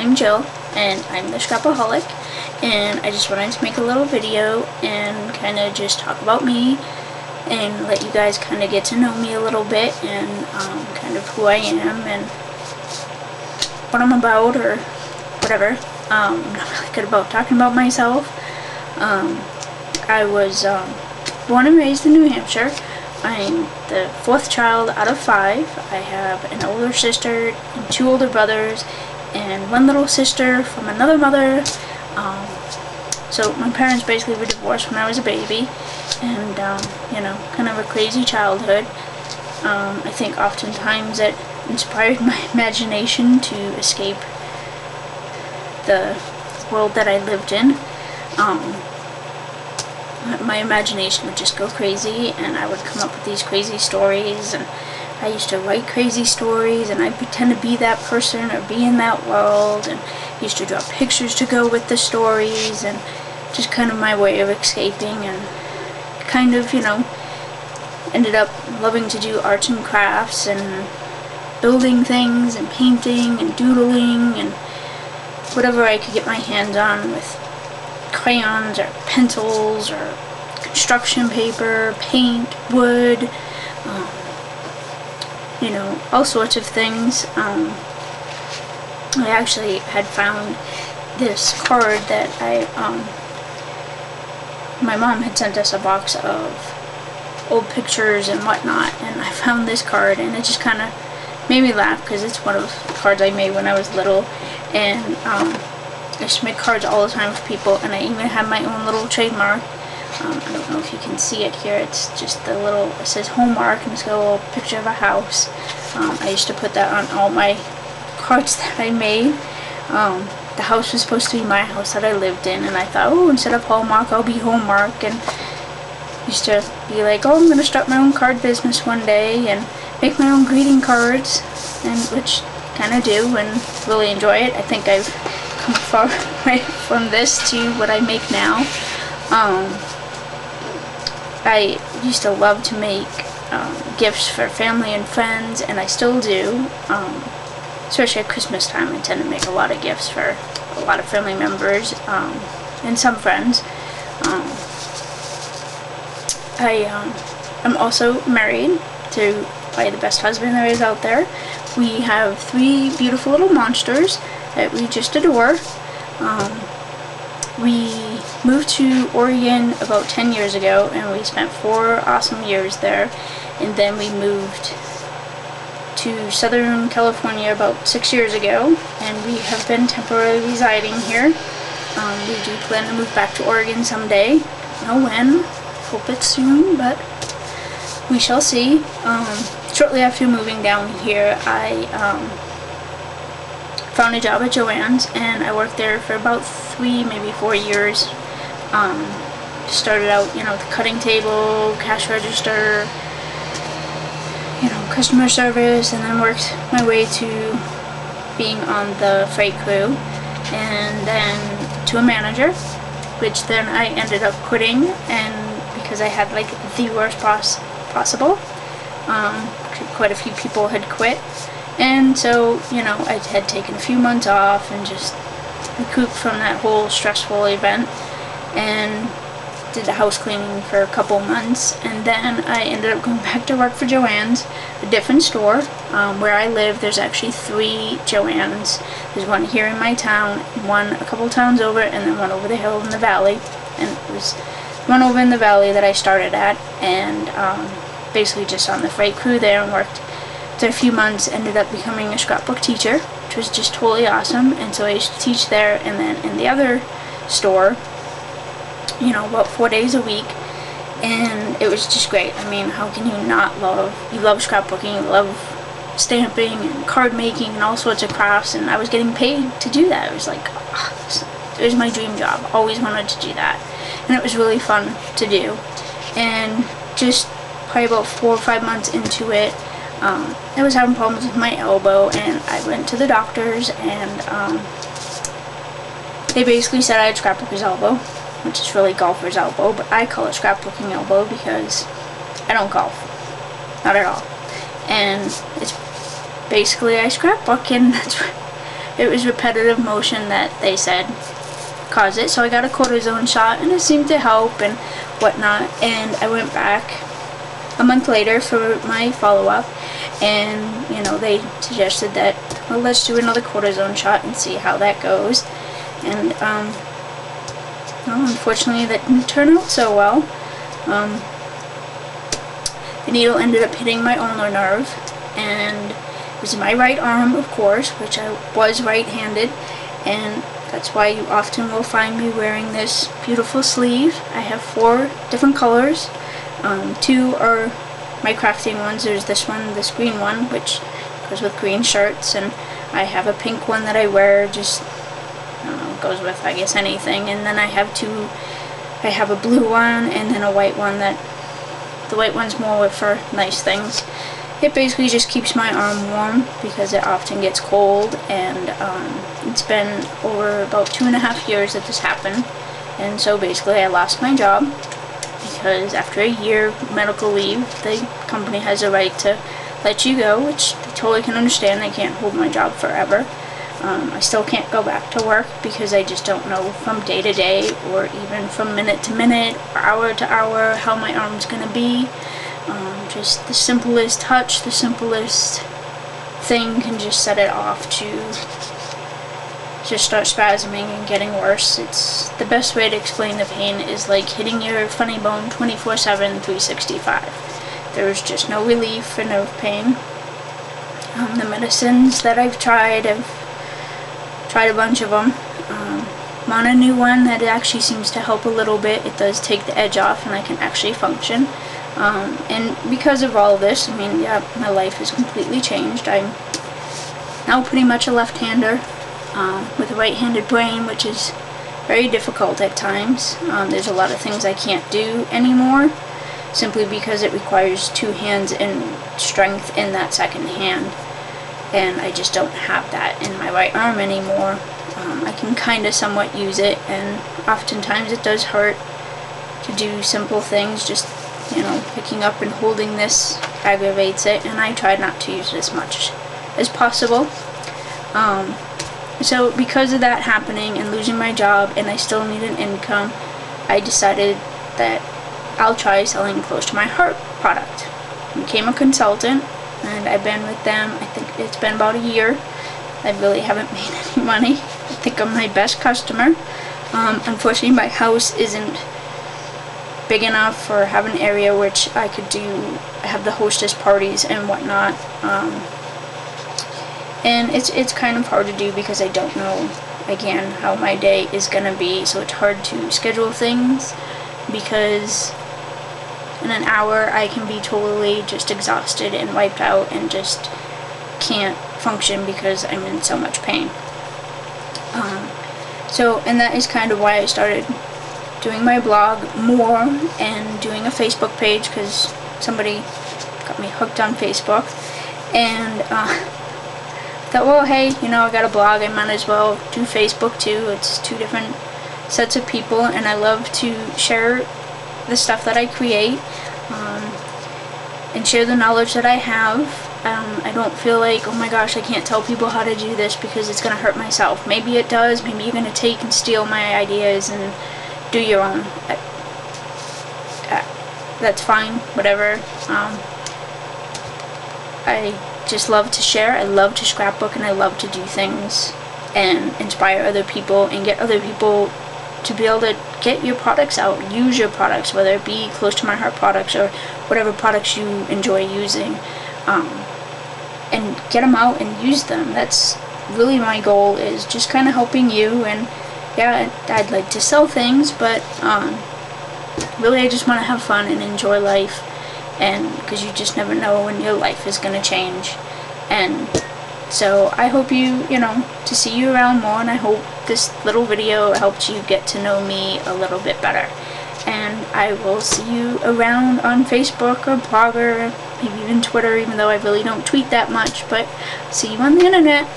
I'm Jill, and I'm the Scrapoholic, and I just wanted to make a little video and kind of just talk about me and let you guys kind of get to know me a little bit and kind of who I am and what I'm about or whatever. I'm not really good about talking about myself. I was born and raised in New Hampshire. I'm the 4th child out of 5. I have an older sister and 2 older brothers and 1 little sister from another mother. So my parents basically were divorced when I was a baby, and you know, kind of a crazy childhood. I think oftentimes it inspired my imagination to escape the world that I lived in. My imagination would just go crazy, and I would come up with these crazy stories, and I used to write crazy stories, and I'd pretend to be that person or be in that world, and used to draw pictures to go with the stories, and just kind of my way of escaping, and kind of, you know, ended up loving to do arts and crafts and building things and painting and doodling and whatever I could get my hands on with crayons or pencils or construction paper, paint, wood, you know, all sorts of things. I actually had found this card that my mom had sent us a box of old pictures and whatnot, and I found this card, and it just kind of made me laugh because it's one of the cards I made when I was little, and I used to make cards all the time for people, and I even had my own little trademark. I don't know if you can see it here. It's just the little, it says Hallmark, and it's got a little picture of a house. I used to put that on all my cards that I made. The house was supposed to be my house that I lived in, and I thought, oh, instead of Hallmark, I'll be Hallmark, and used to be like, oh, I'm going to start my own card business one day, and make my own greeting cards, and which kind of do, and really enjoy it. I think I've come far away from this to what I make now. I used to love to make gifts for family and friends, and I still do. Especially at Christmas time, I tend to make a lot of gifts for a lot of family members and some friends. I'm also married to probably the best husband there is out there. We have 3 beautiful little monsters that we just adore. We moved to Oregon about 10 years ago, and we spent 4 awesome years there, and then we moved to Southern California about 6 years ago, and we have been temporarily residing here. We do plan to move back to Oregon someday. Don't know when. Hope it's soon, but we shall see. Shortly after moving down here, I found a job at Joann's, and I worked there for about 3, maybe 4 years. Started out, you know, the cutting table, cash register, you know, customer service, and then worked my way to being on the freight crew, and then to a manager, which then I ended up quitting, and because I had like the worst boss possible. Quite a few people had quit, and so, you know, I had taken a few months off and just recouped from that whole stressful event, and did the house cleaning for a couple months, and then I ended up going back to work for Joann's, a different store. Where I live, there's actually 3 Joann's. There's one here in my town, one a couple towns over, and then one over the hill in the valley. And it was one over in the valley that I started at, and basically just on the freight crew there, and worked there a few months, ended up becoming a scrapbook teacher, which was just totally awesome. And so I used to teach there, and then in the other store, you know, about 4 days a week, and it was just great. I mean, how can you not love, you love scrapbooking, you love stamping and card making and all sorts of crafts, and I was getting paid to do that. It was like, it was my dream job. Always wanted to do that, and it was really fun to do. And just probably about 4 or 5 months into it, I was having problems with my elbow, and I went to the doctors, and they basically said I had scrapbooker's elbow, which is really golfer's elbow, but I call it scrapbooking elbow because I don't golf, not at all. And it's basically I scrapbook, and that's it was repetitive motion that they said caused it. So I got a cortisone shot, and it seemed to help and whatnot. And I went back a month later for my follow-up, and you know, they suggested that, well, let's do another cortisone shot and see how that goes. And well, unfortunately that didn't turn out so well. The needle ended up hitting my ulnar nerve, and it was in my right arm, of course, which I was right-handed, and that's why you often will find me wearing this beautiful sleeve. I have 4 different colors. 2 are my crafting ones. There's this one, this green one, which goes with green shirts, and I have a pink one that I wear, just, I don't know, goes with, I guess, anything. And then I have 2, I have a blue one and then a white one that, the white one's more for nice things. It basically just keeps my arm warm because it often gets cold, and it's been over about 2.5 years that this happened. And so basically I lost my job because after a year of medical leave, the company has a right to let you go, which I totally can understand. They can't hold my job forever. I still can't go back to work because I just don't know from day to day, or even from minute to minute, or hour to hour, how my arm's gonna be. Just the simplest touch, the simplest thing can just set it off to just start spasming and getting worse. It's the best way to explain the pain is like hitting your funny bone 24/7, 365. There's just no relief for nerve pain. The medicines that I've tried a bunch of them. I'm on a new one that actually seems to help a little bit. It does take the edge off, and I can actually function. And because of all of this, I mean, yeah, my life has completely changed. I'm now pretty much a left-hander with a right-handed brain, which is very difficult at times. There's a lot of things I can't do anymore, simply because it requires 2 hands and strength in that second hand. And I just don't have that in my right arm anymore. I can kind of somewhat use it, and oftentimes it does hurt to do simple things. Just, you know, picking up and holding this aggravates it, and I try not to use it as much as possible. So because of that happening and losing my job, and I still need an income, I decided that I'll try selling close to my heart product. I became a consultant, and I've been with them, I think it's been about a year. I really haven't made any money. I think I'm my best customer. Unfortunately, my house isn't big enough or have an area which I could have the hostess parties and whatnot. And it's kind of hard to do because I don't know, again, how my day is gonna be. So it's hard to schedule things because in an hour I can be totally just exhausted and wiped out and just can't function because I'm in so much pain. And that is kind of why I started doing my blog more and doing a Facebook page, because somebody got me hooked on Facebook. And thought, well, hey, you know, I got a blog, I might as well do Facebook too. It's 2 different sets of people, and I love to share the stuff that I create and share the knowledge that I have. I don't feel like, oh my gosh, I can't tell people how to do this because it's going to hurt myself. Maybe it does. Maybe you're going to take and steal my ideas and do your own. That's fine, whatever. I just love to share. I love to scrapbook, and I love to do things and inspire other people and get other people to be able to get your products out, use your products, whether it be close to my heart products or whatever products you enjoy using, and get them out and use them. That's really my goal, is just kind of helping you. And yeah, I'd like to sell things, but really I just want to have fun and enjoy life, and because you just never know when your life is going to change. And so I hope to see you around more, and I hope this little video helped you get to know me a little bit better. And I will see you around on Facebook or Blogger, maybe even Twitter, even though I really don't tweet that much, but see you on the internet.